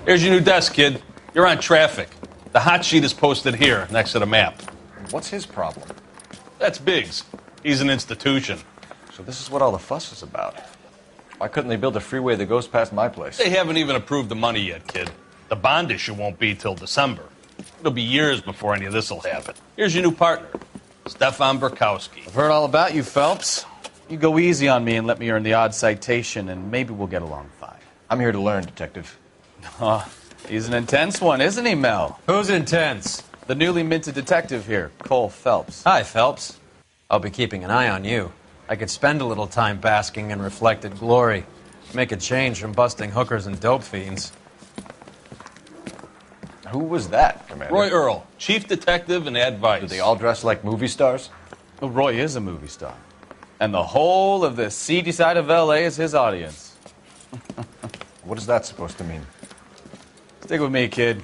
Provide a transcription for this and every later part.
Here's your new desk, kid. You're on traffic. The hot sheet is posted here, next to the map. What's his problem? That's Biggs. He's an institution. So this is what all the fuss is about. Why couldn't they build a freeway that goes past my place? They haven't even approved the money yet, kid. The bond issue won't be till December. It'll be years before any of this will happen. Here's your new partner, Stefan Burkowski. I've heard all about you, Phelps. You go easy on me and let me earn the odd citation, and maybe we'll get along fine. I'm here to learn, Detective. He's an intense one, isn't he, Mel? Who's intense? The newly minted detective here, Cole Phelps. Hi, Phelps. I'll be keeping an eye on you. I could spend a little time basking in reflected glory. Make a change from busting hookers and dope fiends. Who was that, Commander? Roy Earl, chief detective and advice. Do they all dress like movie stars? Well, Roy is a movie star. And the whole of the seedy side of L.A. is his audience. What is that supposed to mean? Stick with me, kid.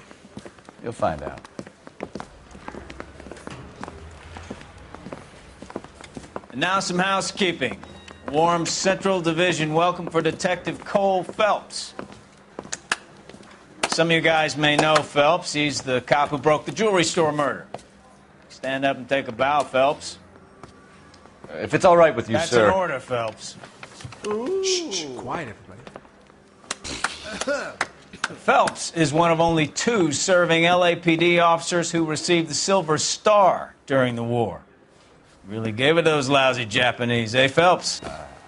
You'll find out. And now some housekeeping. Warm Central Division welcome for Detective Cole Phelps. Some of you guys may know Phelps. He's the cop who broke the jewelry store murder. Stand up and take a bow, Phelps. If it's all right with you, That's sir. an order, Phelps. Shh, quiet, everybody. Phelps is one of only 2 serving LAPD officers who received the Silver Star during the war. Really gave it those lousy Japanese, eh, Phelps?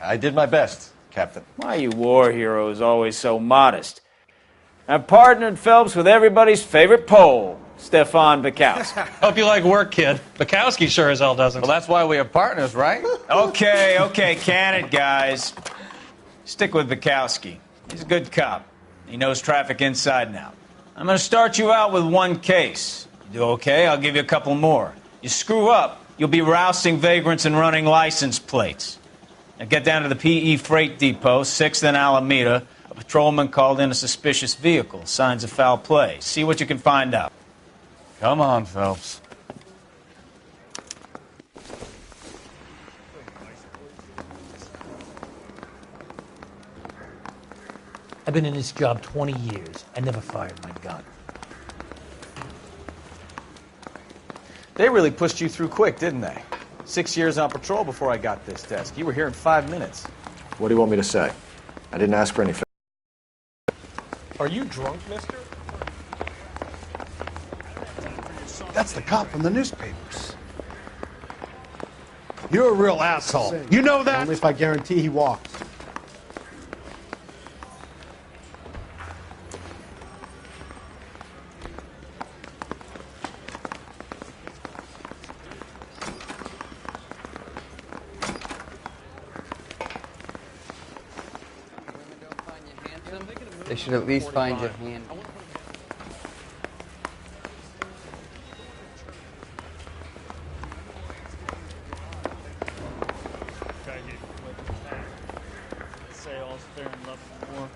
I did my best, Captain. Why are you war heroes always so modest? I've partnered Phelps with everybody's favorite Pole, Stefan Burkowski. Hope you like work, kid. Bukowski sure as hell doesn't. Well, that's why we have partners, right? Okay, can it, guys. Stick with Burkowski. He's a good cop. He knows traffic inside and out. I'm going to start you out with 1 case. You do okay, I'll give you a couple more. You screw up, you'll be rousting vagrants and running license plates. Now get down to the PE Freight Depot, 6th and Alameda. A patrolman called in a suspicious vehicle. Signs of foul play. See what you can find out. Come on, Phelps. I've been in this job 20 years. I never fired my gun. They really pushed you through quick, didn't they? 6 years on patrol before I got this desk. You were here in 5 minutes. What do you want me to say? I didn't ask for any... Are you drunk, mister? That's the cop from the newspapers. You're a real asshole. You know that? Only if I guarantee he walks. They should at least find your hand. Say all's fair in love and war.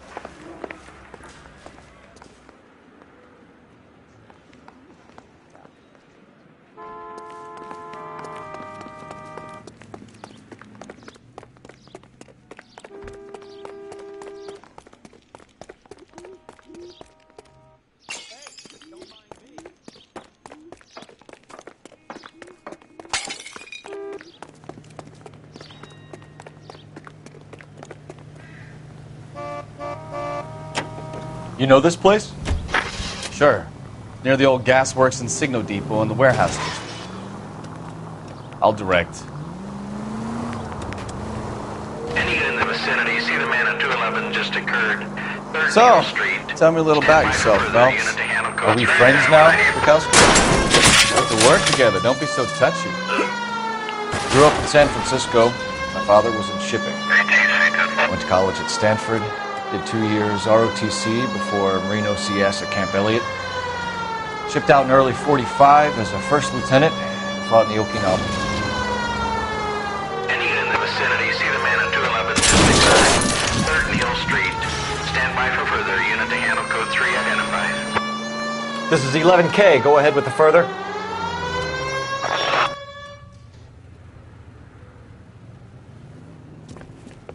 You know this place? Sure. Near the old gasworks and Signo Depot and the warehouse station. I'll direct. Any in the vicinity, see the man at 211 just occurred. So, tell me a little about yourself, Phelps. Are we friends now, Bukowski? We have to work together. Don't be so touchy. Grew up in San Francisco. My father was in shipping. Went to college at Stanford. Did 2 years ROTC before Marine OCS at Camp Elliott. Shipped out in early 45 as a first lieutenant. Fought in the Okinawa. Any in the vicinity, see the man at 211 just occurred. 3rd Neal Street. Stand by for further. Unit to handle code 3 identified. This is 11K. Go ahead with the further.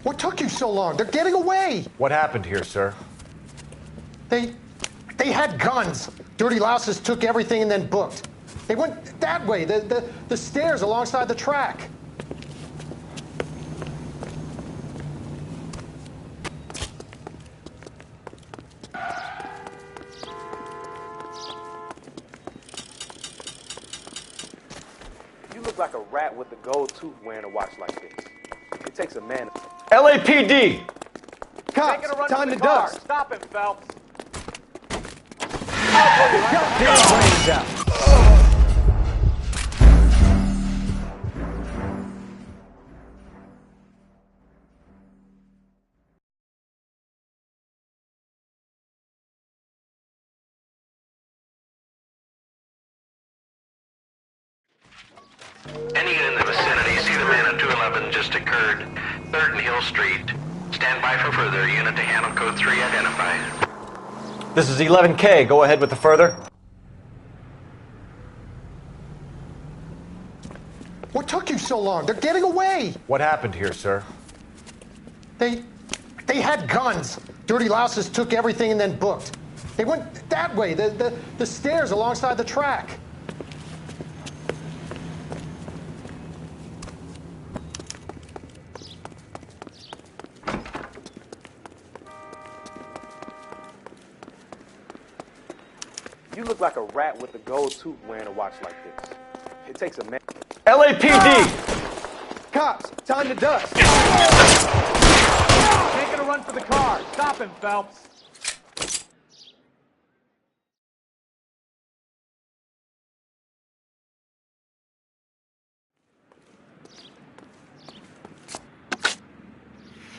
What took you so long? They're getting away. What happened here, sir? They They had guns. Dirty louses took everything and then booked. They went that way, the stairs alongside the track. You look like a rat with a gold tooth wearing a watch like this. It takes a man. LAPD! Cops, Taking a run time for to the car. dust. Stop him, Phelps. Goddamn brains out. Any unit in the vicinity, see the man at 211 just occurred. 3rd and Hill Street. Stand by for further. Unit to handle code 3 identified. This is 11K. Go ahead with the further. What took you so long? They're getting away. What happened here, sir? They had guns. Dirty louses took everything and then booked. They went that way, the stairs alongside the track. You look like a rat with a gold tooth wearing a watch like this. It takes a man. LAPD! Cops, time to dust. Taking a run for the car. Stop him, Phelps.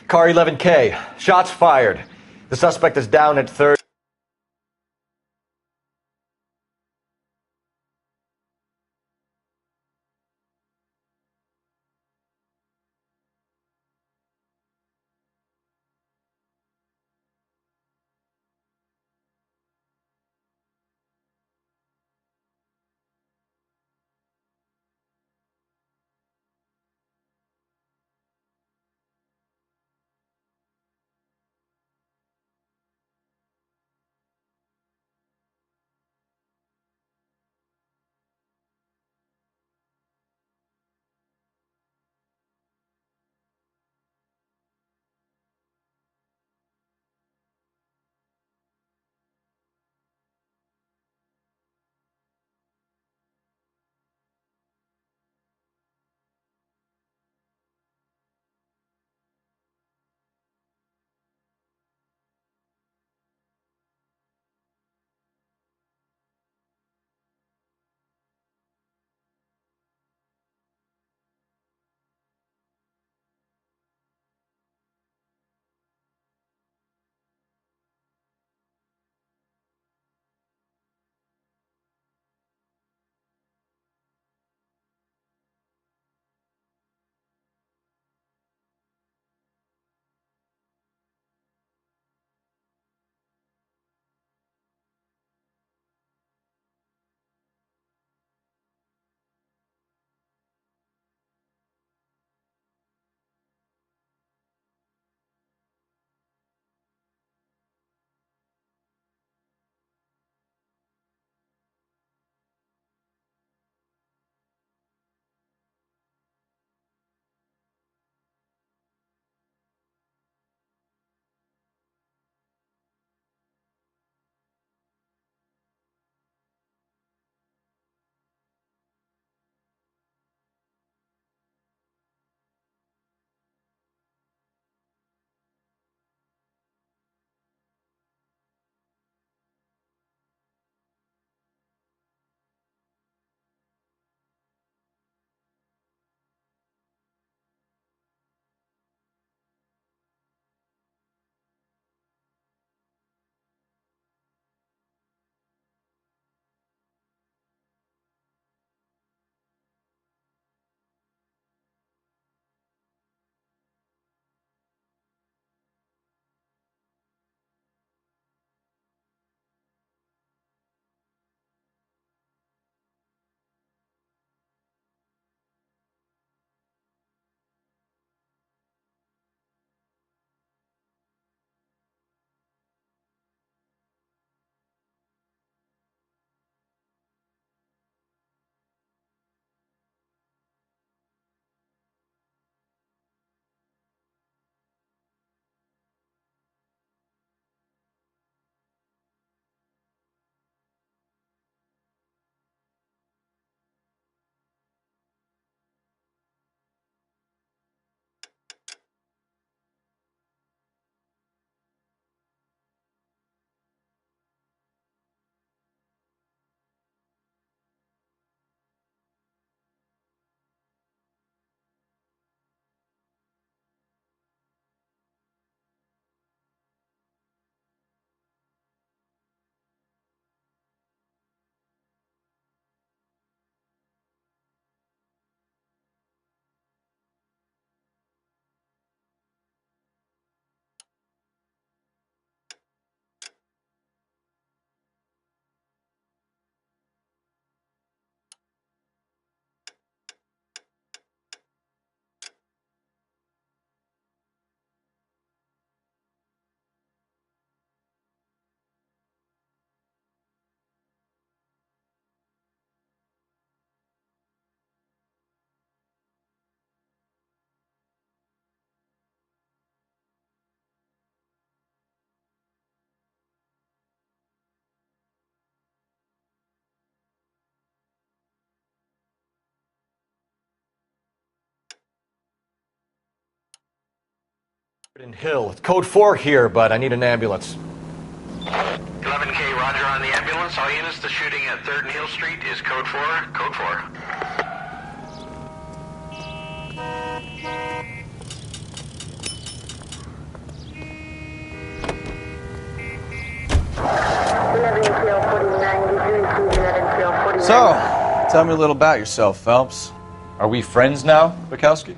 Car 11K. Shots fired. The suspect is down at 3rd. Hill. It's code 4 here, but I need an ambulance. 11K, roger on the ambulance. All units, the shooting at 3rd and Hill Street is code 4. Code 4. So, tell me a little about yourself, Phelps. Are we friends now, Bukowski?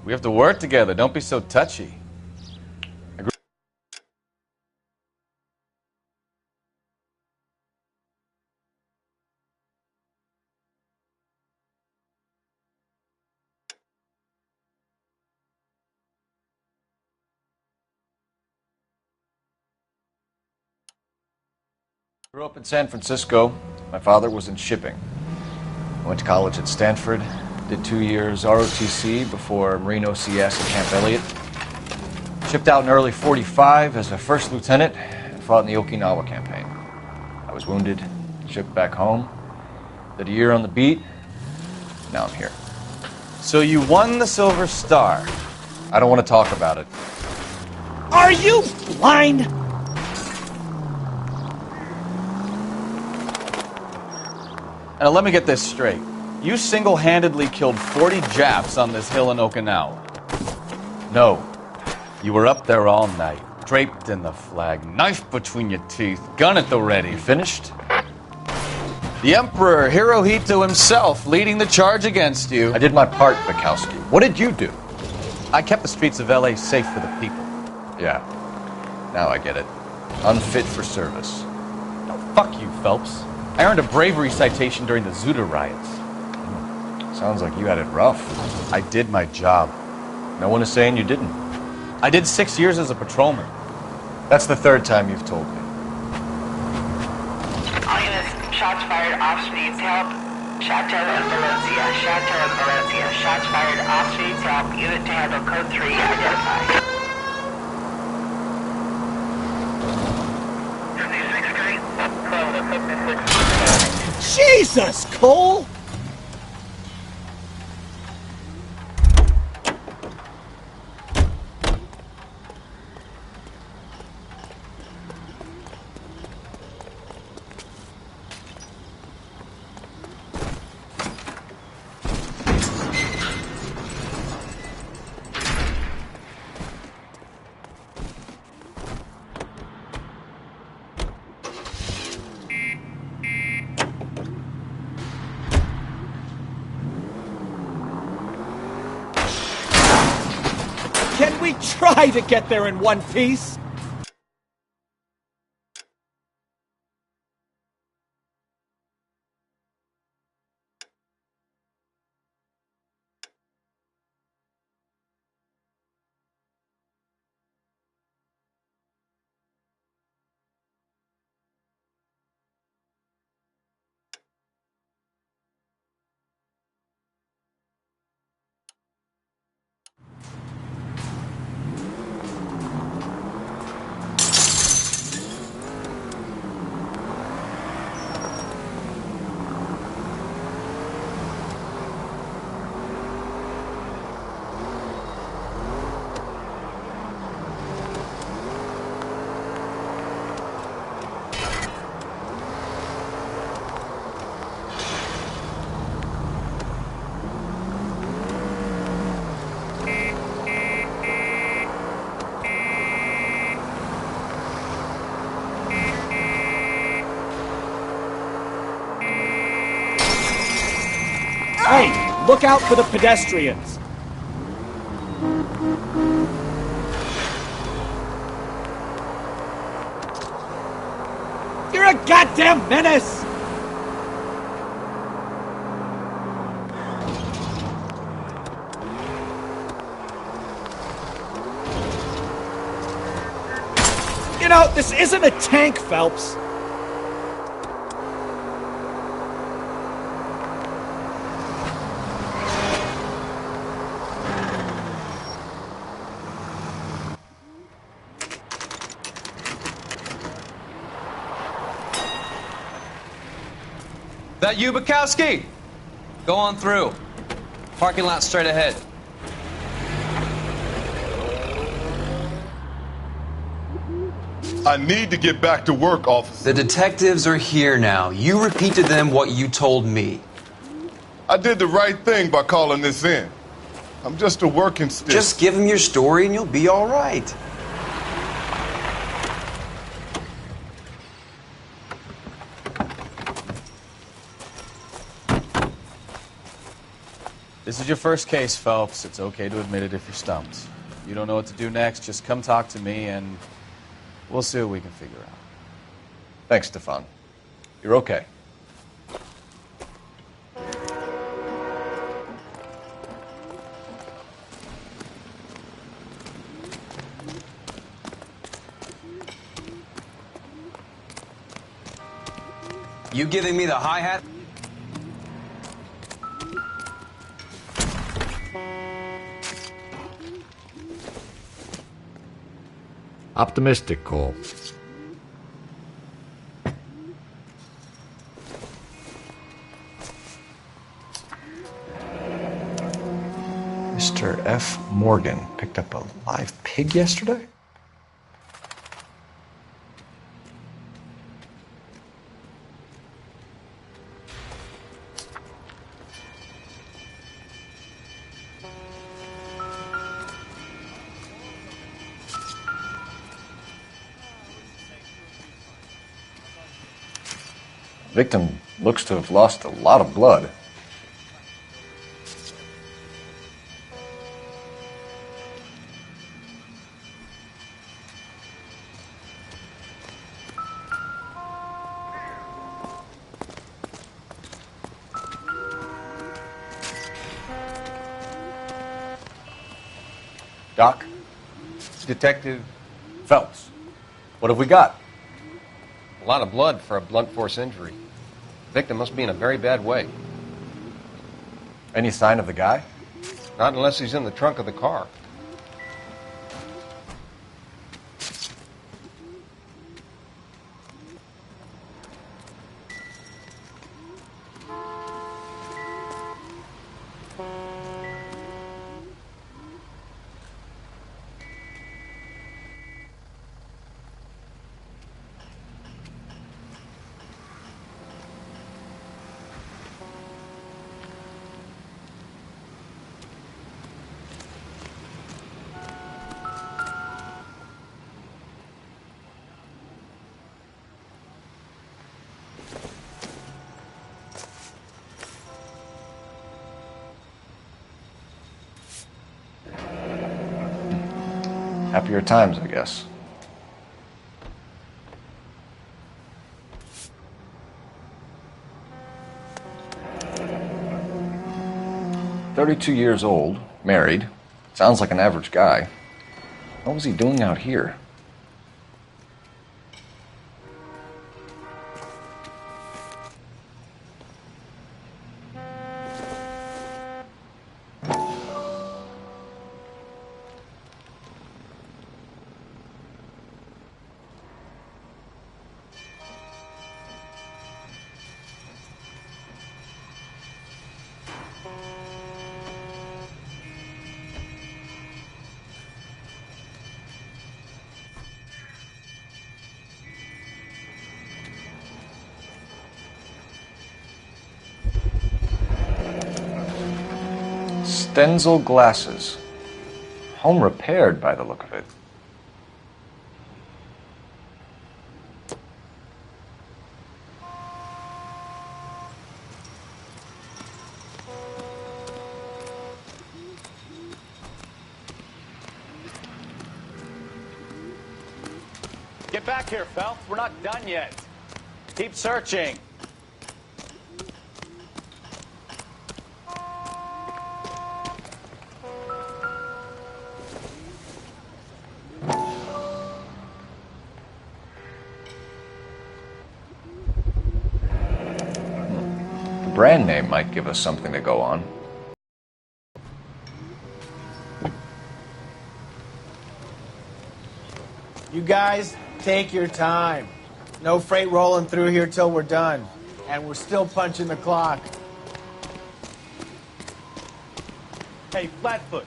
We have to work together. Don't be so touchy. Grew up in San Francisco. My father was in shipping. I went to college at Stanford, did 2 years ROTC before Marine OCS at Camp Elliott. Shipped out in early '45 as a first lieutenant and fought in the Okinawa campaign. I was wounded, shipped back home, did a year on the beat. Now I'm here. So you won the Silver Star. I don't want to talk about it. Are you blind? Now let me get this straight. You single-handedly killed 40 Japs on this hill in Okinawa. No. You were up there all night, draped in the flag, knife between your teeth, gun at the ready. You finished? The Emperor Hirohito himself leading the charge against you. I did my part, Bukowski. What did you do? I kept the streets of LA safe for the people. Yeah. Now I get it. Unfit for service. No, fuck you, Phelps. I earned a bravery citation during the Zuda riots. Sounds like you had it rough. I did my job. No one is saying you didn't. I did 6 years as a patrolman. That's the 3rd time you've told me. All units, shots fired, officer needs help. Chateau and Valencia, Chateau and Valencia. Shots fired, officer needs help. Unit to handle code 3, identified. 56th Street. Jesus, Cole! Can we try to get there in one piece? Hey, look out for the pedestrians. You're a goddamn menace! You know, this isn't a tank, Phelps. That you, Bukowski? Go on through. Parking lot straight ahead. I need to get back to work, officer. The detectives are here now. You repeat to them what you told me. I did the right thing by calling this in. I'm just a working stick. Just give them your story and you'll be all right. This is your first case, Phelps. It's okay to admit it if you're stumped. If you don't know what to do next, just come talk to me and we'll see what we can figure out. Thanks, Stefan. You're okay. You giving me the hi-hat? Optimistic, Cole. Mr. F. Morgan picked up a live pig yesterday? Victim looks to have lost a lot of blood. Doc? Detective Phelps. What have we got? A lot of blood for a blunt force injury. Victim must be in a very bad way. Any sign of the guy? Not unless he's in the trunk of the car. Happier times, I guess. "32 years old, married. Sounds like an average guy. What was he doing out here?" Stenzel glasses. Home repaired by the look of it. Get back here, Phelps. We're not done yet. Keep searching. The brand name might give us something to go on. You guys, take your time. No freight rolling through here till we're done. And we're still punching the clock. Hey, Flatfoot,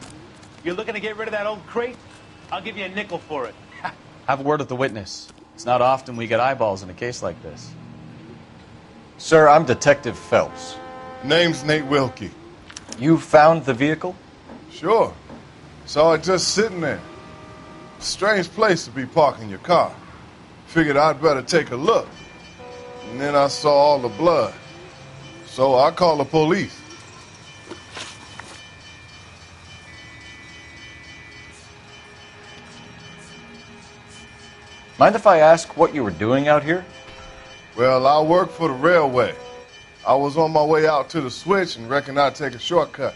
you're looking to get rid of that old crate? I'll give you a nickel for it. Have a word with the witness. It's not often we get eyeballs in a case like this. Sir, I'm Detective Phelps. Name's Nate Wilkie. You found the vehicle? Sure. Saw it just sitting there. Strange place to be parking your car. Figured I'd better take a look. And then I saw all the blood. So I called the police. Mind if I ask what you were doing out here? Well, I work for the railway. I was on my way out to the switch and reckoned I'd take a shortcut.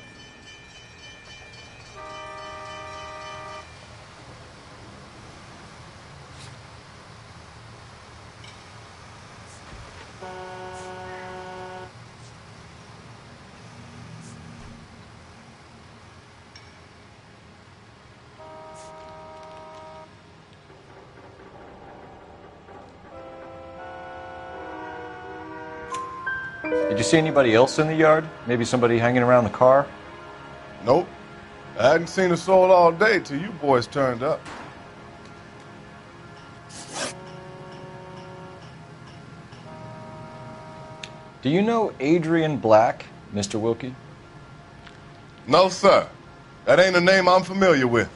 Did you see anybody else in the yard? Maybe somebody hanging around the car? Nope. I hadn't seen a soul all day till you boys turned up. Do you know Adrian Black, Mr. Wilkie? No, sir. That ain't a name I'm familiar with.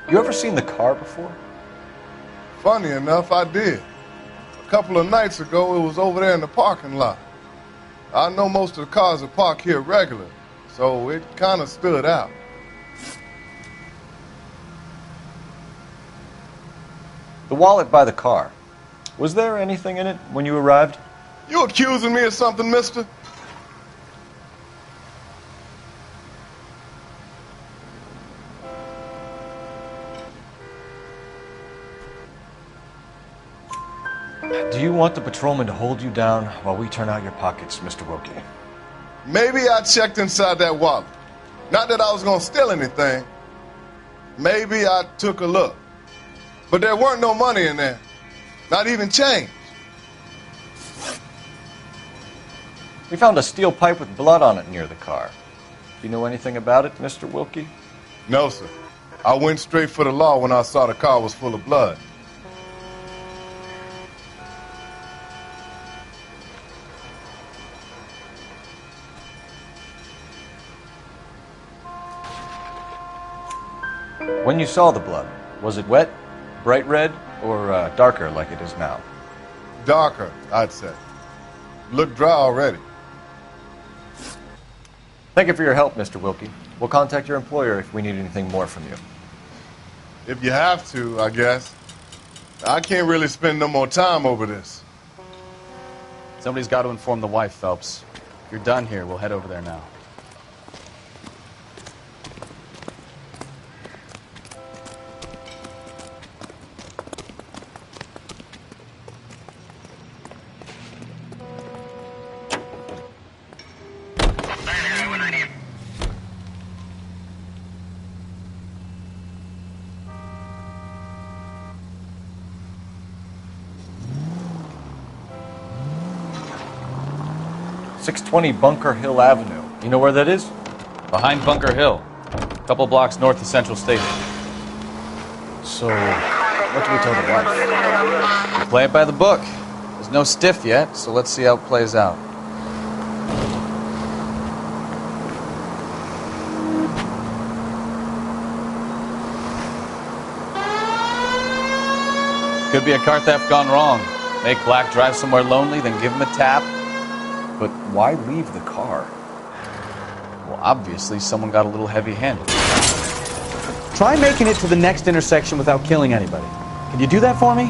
You ever seen the car before? Funny enough, I did. A couple of nights ago, it was over there in the parking lot. I know most of the cars are parked here regular, so it kind of stood out. The wallet by the car. Was there anything in it when you arrived? You accusing me of something, mister? Do you want the patrolman to hold you down while we turn out your pockets, Mr. Wilkie? Maybe I checked inside that wallet. Not that I was going to steal anything. Maybe I took a look. But there weren't no money in there. Not even change. We found a steel pipe with blood on it near the car. Do you know anything about it, Mr. Wilkie? No, sir. I went straight for the law when I saw the car was full of blood. When you saw the blood, was it wet, bright red, or darker like it is now? Darker, I'd say. Looked dry already. Thank you for your help, Mr. Wilkie. We'll contact your employer if we need anything more from you. If you have to, I guess. I can't really spend no more time over this. Somebody's got to inform the wife, Phelps. If you're done here, we'll head over there now. .620 Bunker Hill Avenue. You know where that is? Behind Bunker Hill. A couple blocks north of Central Station. So, what do we tell the wife? We play it by the book. There's no stiff yet, so let's see how it plays out. Could be a car theft gone wrong. Make Black drive somewhere lonely, then give him a tap. But why leave the car? Well, obviously, someone got a little heavy-handed. Try making it to the next intersection without killing anybody. Can you do that for me?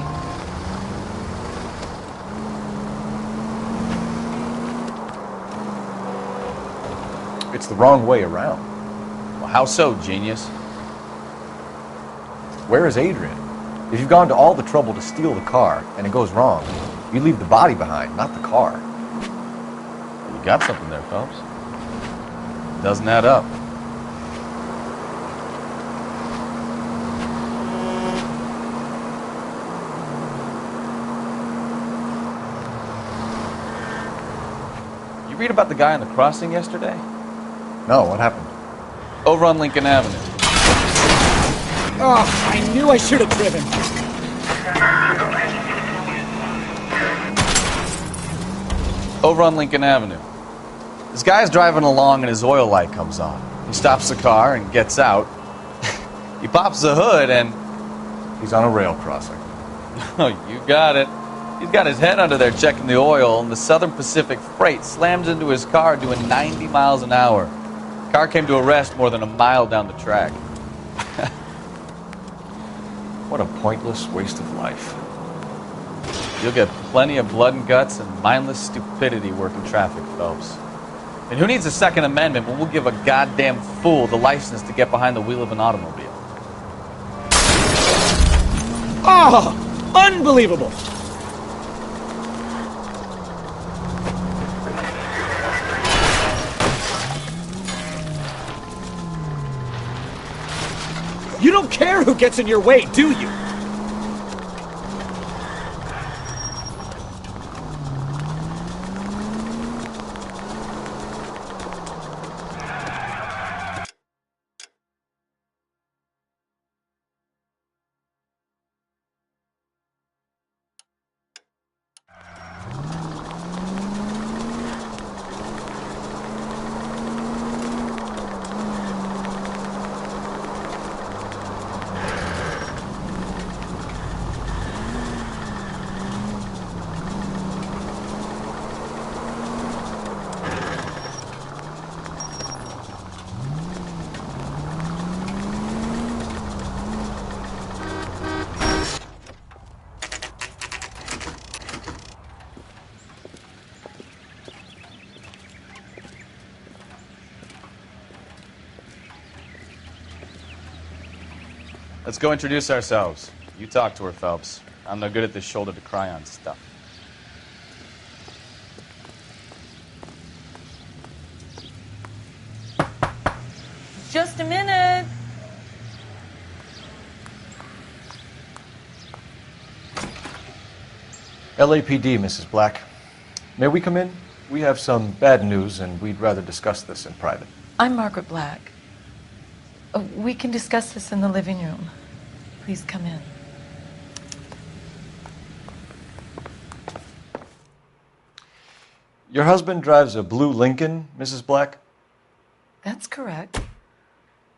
It's the wrong way around. Well, how so, genius? Where is Adrian? If you've gone to all the trouble to steal the car and it goes wrong, you leave the body behind, not the car. You got something there, Phelps. Doesn't add up. You read about the guy on the crossing yesterday? No, what happened? Over on Lincoln Avenue. Oh, I knew I should have driven. Over on Lincoln Avenue. This guy's driving along and his oil light comes on. He stops the car and gets out. He pops the hood and... He's on a rail crossing. Oh, you got it. He's got his head under there checking the oil, and the Southern Pacific Freight slams into his car doing 90 miles an hour. The car came to a rest more than a mile down the track. What a pointless waste of life. You'll get plenty of blood and guts and mindless stupidity working traffic, Phelps. And who needs a Second Amendment when we'll give a goddamn fool the license to get behind the wheel of an automobile? Oh! Unbelievable! You don't care who gets in your way, do you? Let's go introduce ourselves. You talk to her, Phelps. I'm no good at this shoulder to cry on stuff. Just a minute. LAPD, Mrs. Black. May we come in? We have some bad news, and we'd rather discuss this in private. I'm Margaret Black. We can discuss this in the living room. Please come in. Your husband drives a blue Lincoln, Mrs. Black? That's correct.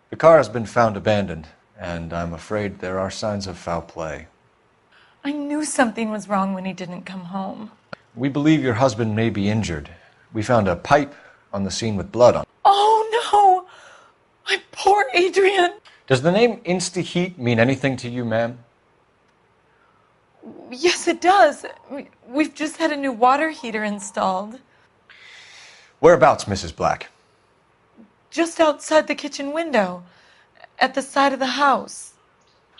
The car has been found abandoned, and I'm afraid there are signs of foul play. I knew something was wrong when he didn't come home. We believe your husband may be injured. We found a pipe on the scene with blood on it. Oh, no! My poor Adrian! Does the name Insta-Heat mean anything to you, ma'am? Yes, it does. We've just had a new water heater installed. Whereabouts, Mrs. Black? Just outside the kitchen window, at the side of the house.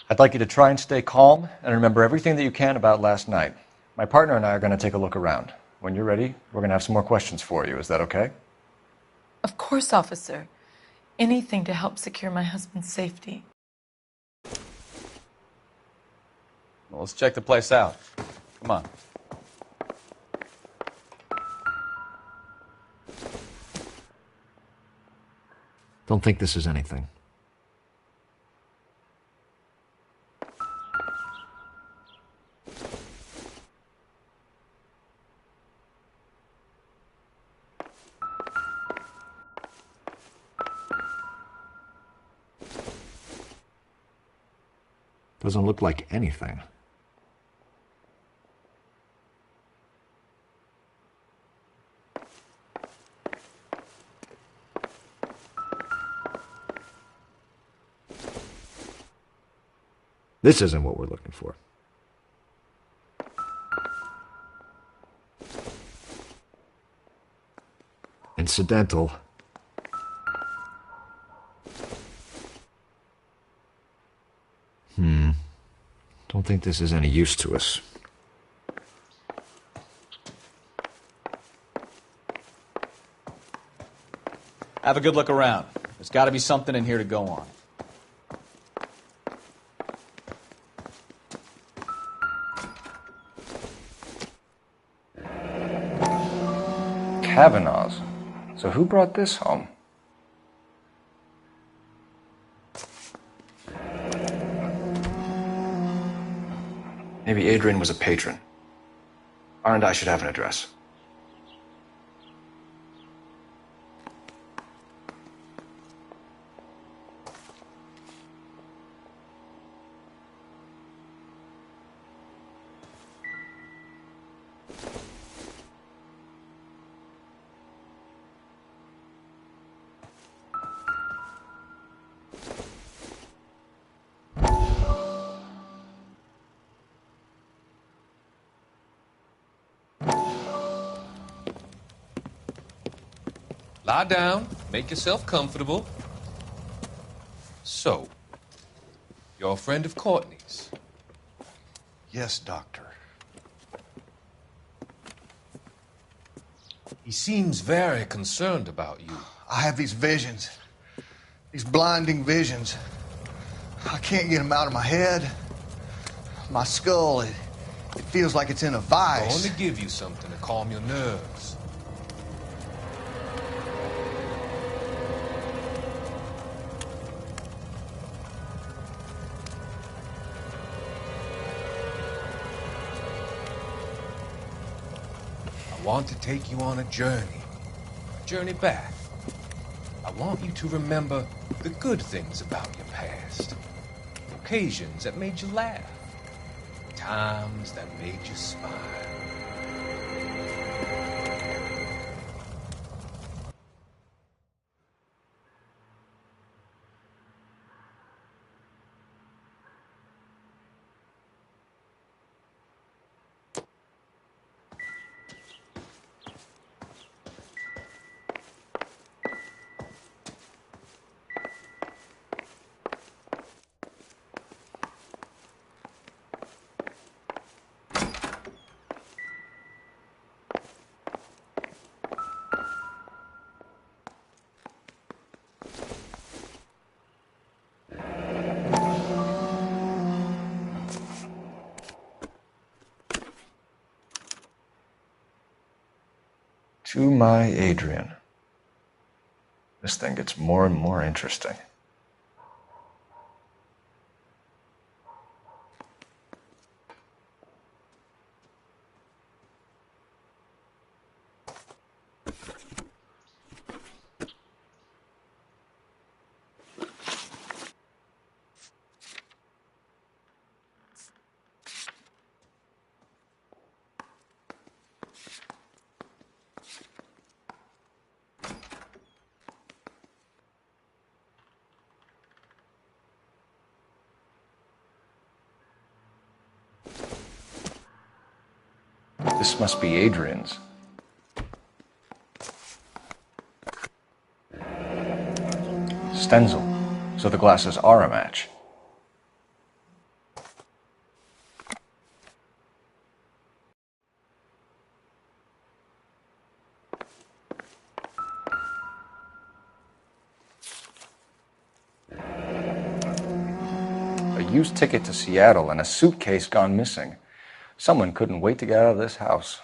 I'd like you to try and stay calm and remember everything that you can about last night. My partner and I are going to take a look around. When you're ready, we're going to have some more questions for you. Is that okay? Of course, officer. Anything to help secure my husband's safety. Well, let's check the place out. Come on. Don't think this is anything. Doesn't look like anything. This isn't what we're looking for. Incidental. Don't think this is any use to us. Have a good look around. There's got to be something in here to go on. Kavanaugh's. So who brought this home? Maybe Adrian was a patron. R&I should have an address. Lie down, make yourself comfortable. So, you're a friend of Courtney's? Yes, Doctor. He seems very concerned about you. I have these visions. These blinding visions. I can't get them out of my head. My skull, it feels like it's in a vice. I want to give you something to calm your nerves. I want to take you on a journey back. I want you to remember the good things about your past, occasions that made you laugh, times that made you smile. To my Adrian. This thing gets more and more interesting. This must be Adrian's. Stenzel. So the glasses are a match. A used ticket to Seattle and a suitcase gone missing. Someone couldn't wait to get out of this house.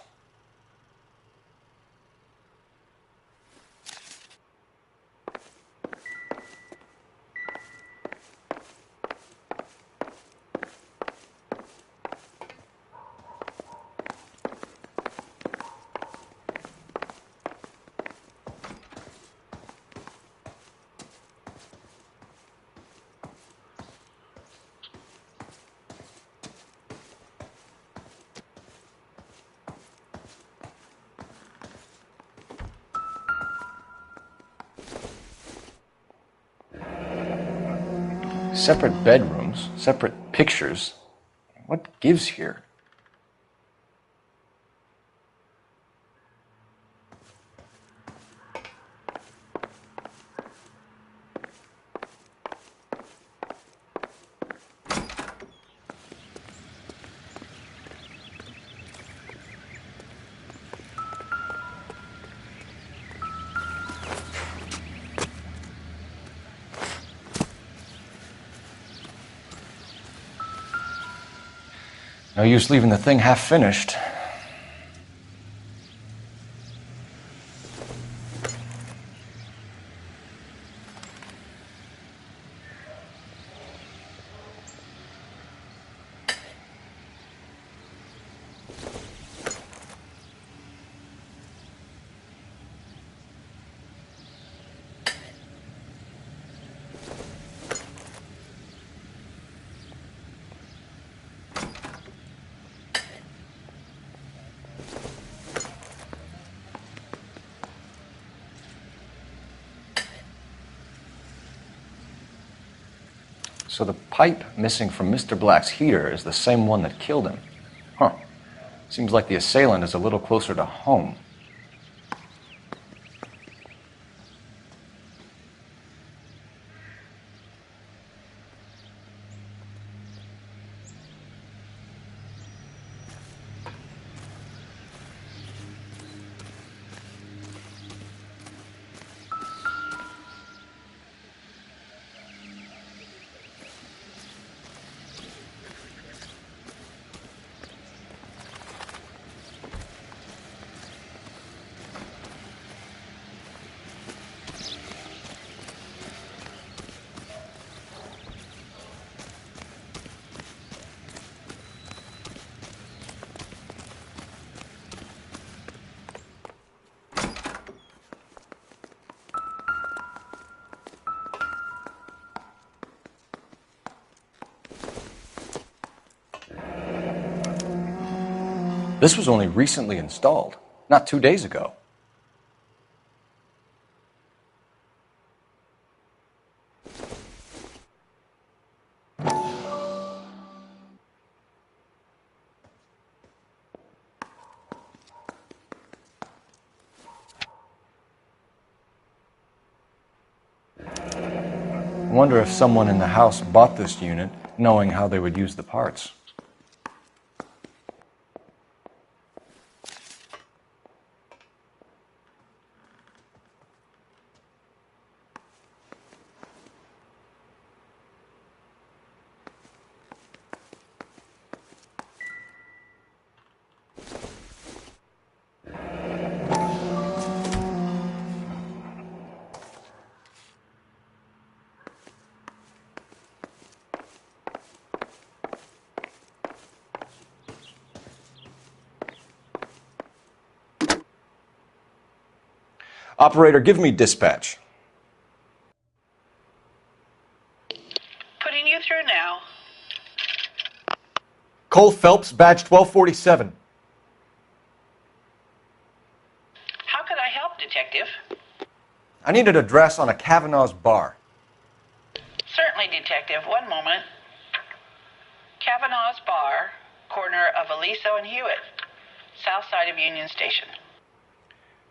Separate bedrooms, separate pictures. What gives here? No use leaving the thing half finished. So the pipe missing from Mr. Black's heater is the same one that killed him. Huh. Seems like the assailant is a little closer to home. This was only recently installed, not 2 days ago. I wonder if someone in the house bought this unit knowing how they would use the parts. Operator, give me dispatch. Putting you through now. Cole Phelps, badge 1247. How could I help, Detective? I need an address on a Kavanaugh's bar. Certainly, Detective. One moment. Kavanaugh's Bar, corner of Aliso and Hewitt, south side of Union Station.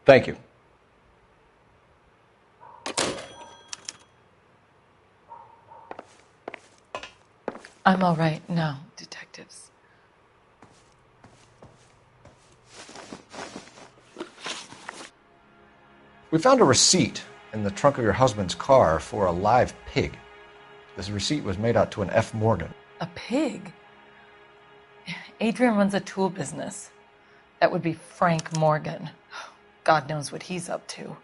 Thank you. I'm all right now, detectives. We found a receipt in the trunk of your husband's car for a live pig. This receipt was made out to an F. Morgan. A pig? Adrian runs a tool business. That would be Frank Morgan. God knows what he's up to.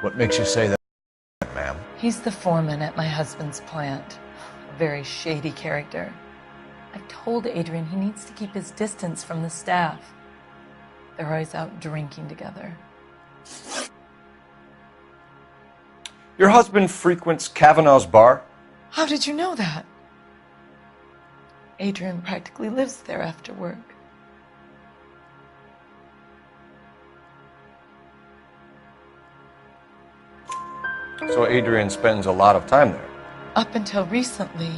What makes you say that, ma'am? He's the foreman at my husband's plant. A very shady character. I've told Adrian he needs to keep his distance from the staff. They're always out drinking together. Your husband frequents Kavanaugh's bar? How did you know that? Adrian practically lives there after work. So Adrian spends a lot of time there. Up until recently,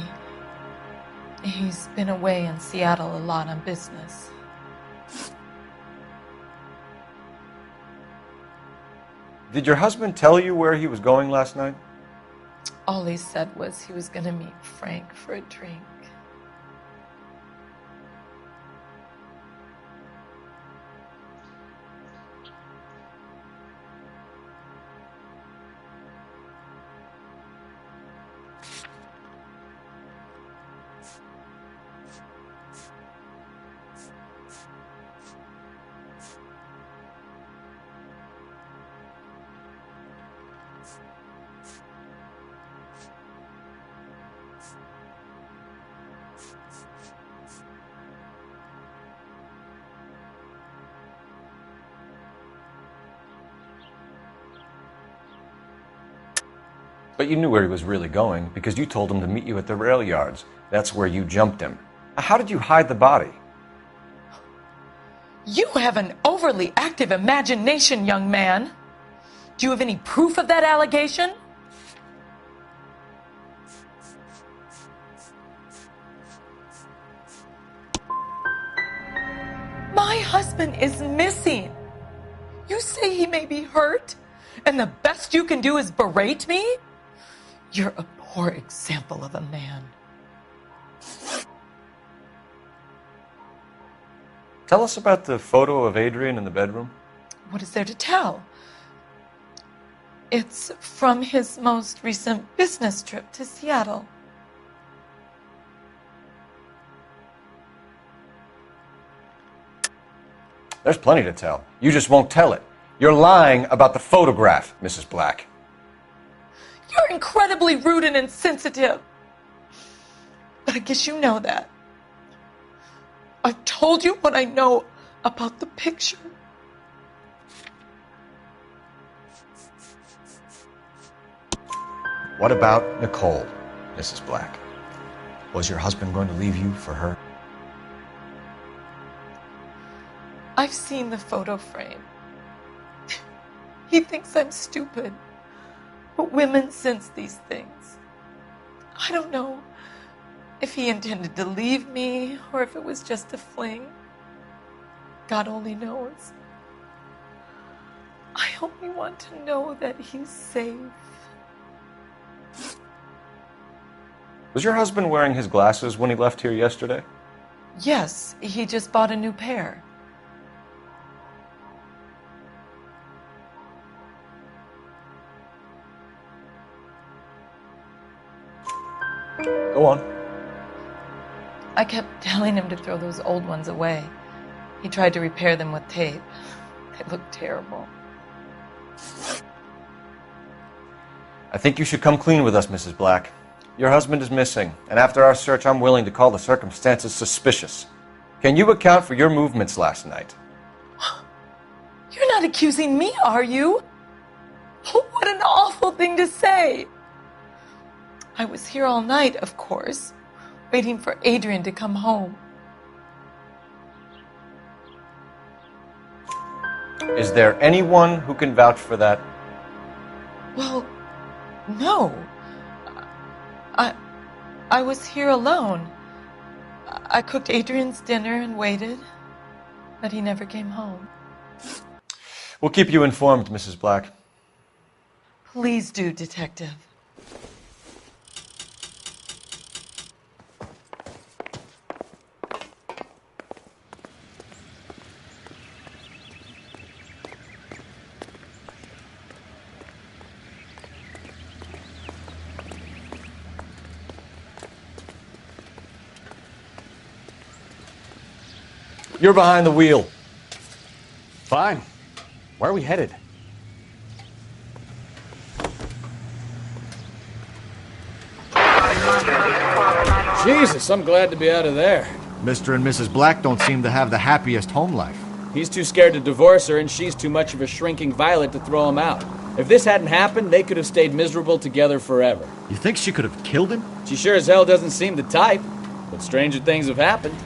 he's been away in Seattle a lot on business. Did your husband tell you where he was going last night? All he said was he was going to meet Frank for a drink. But you knew where he was really going because you told him to meet you at the rail yards. That's where you jumped him. How did you hide the body? You have an overly active imagination, young man. Do you have any proof of that allegation? My husband is missing. You say he may be hurt, and the best you can do is berate me? You're a poor example of a man. Tell us about the photo of Adrian in the bedroom. What is there to tell? It's from his most recent business trip to Seattle. There's plenty to tell. You just won't tell it. You're lying about the photograph, Mrs. Black. You're incredibly rude and insensitive. But I guess you know that. I've told you what I know about the picture. What about Nicole, Mrs. Black? Was your husband going to leave you for her? I've seen the photo frame. He thinks I'm stupid. But women sense these things. I don't know if he intended to leave me or if it was just a fling. God only knows. I only want to know that he's safe. Was your husband wearing his glasses when he left here yesterday? Yes, he just bought a new pair. Go on. I kept telling him to throw those old ones away. He tried to repair them with tape. They looked terrible. I think you should come clean with us, Mrs. Black. Your husband is missing, and after our search, I'm willing to call the circumstances suspicious. Can you account for your movements last night? You're not accusing me, are you? What an awful thing to say. I was here all night, of course, waiting for Adrian to come home. Is there anyone who can vouch for that? Well, no. I was here alone. I cooked Adrian's dinner and waited, but he never came home. We'll keep you informed, Mrs. Black. Please do, Detective. You're behind the wheel. Fine. Where are we headed? Jesus, I'm glad to be out of there. Mr. and Mrs. Black don't seem to have the happiest home life. He's too scared to divorce her, and she's too much of a shrinking violet to throw him out. If this hadn't happened, they could have stayed miserable together forever. You think she could have killed him? She sure as hell doesn't seem the type, but stranger things have happened.